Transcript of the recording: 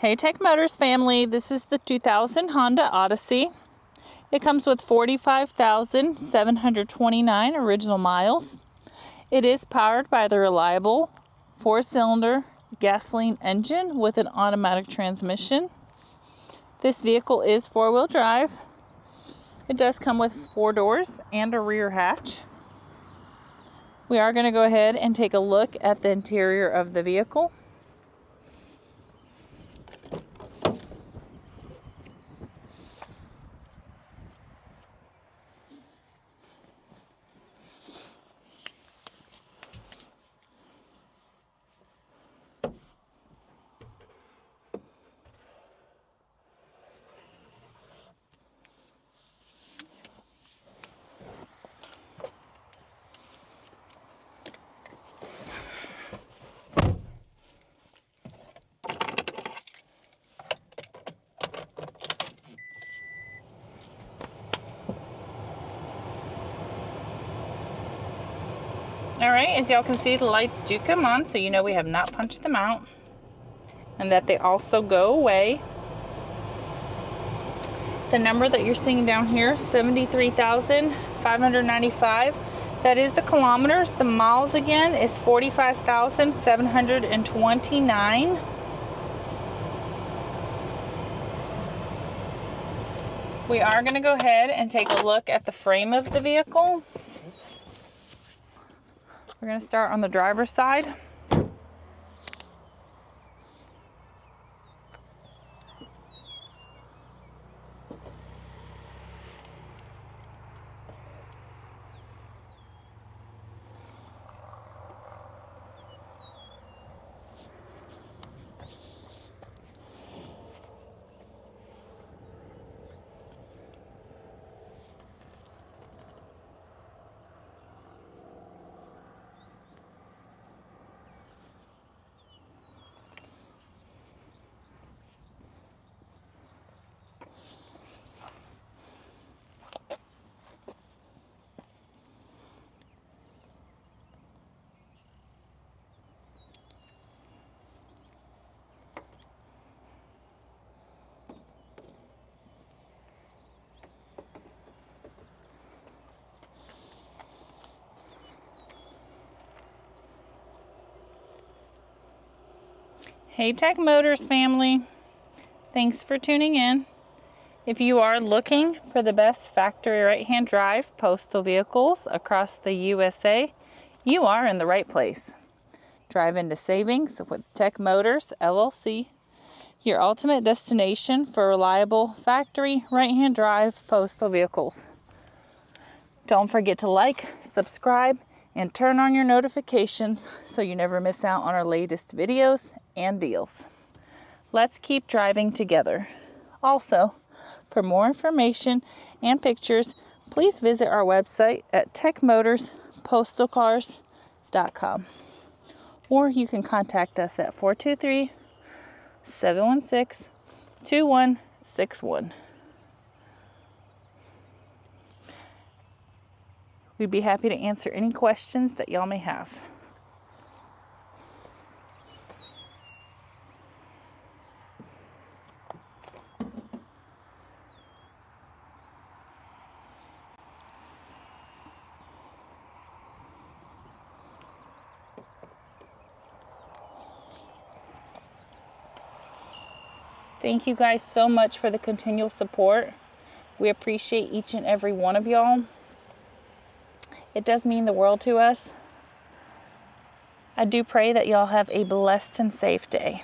Hey Tech Motors family, this is the 2000 Honda Odyssey. It comes with 45,729 original miles. It is powered by the reliable 4-cylinder gasoline engine with an automatic transmission. This vehicle is 4-wheel drive. It does come with 4 doors and a rear hatch. We are going to go ahead and take a look at the interior of the vehicle. Alright, as y'all can see, the lights do come on, so you know we have not punched them out, and that they also go away. The number that you're seeing down here, 73,595, that is the kilometers. The miles again is 45,729. We are going to go ahead and take a look at the frame of the vehicle. We're going to start on the driver's side. Hey Tech Motors family, thanks for tuning in. If you are looking for the best factory right-hand drive postal vehicles across the USA, you are in the right place. Drive into savings with Tech Motors LLC, your ultimate destination for reliable factory right-hand drive postal vehicles. Don't forget to like, subscribe, and turn on your notifications so you never miss out on our latest videos and deals. Let's keep driving together. Also, for more information and pictures, please visit our website at techmotorspostalcars.com, or you can contact us at 423-716-2161. We'd be happy to answer any questions that y'all may have. Thank you guys so much for the continual support. We appreciate each and every one of y'all. It does mean the world to us. I do pray that y'all have a blessed and safe day.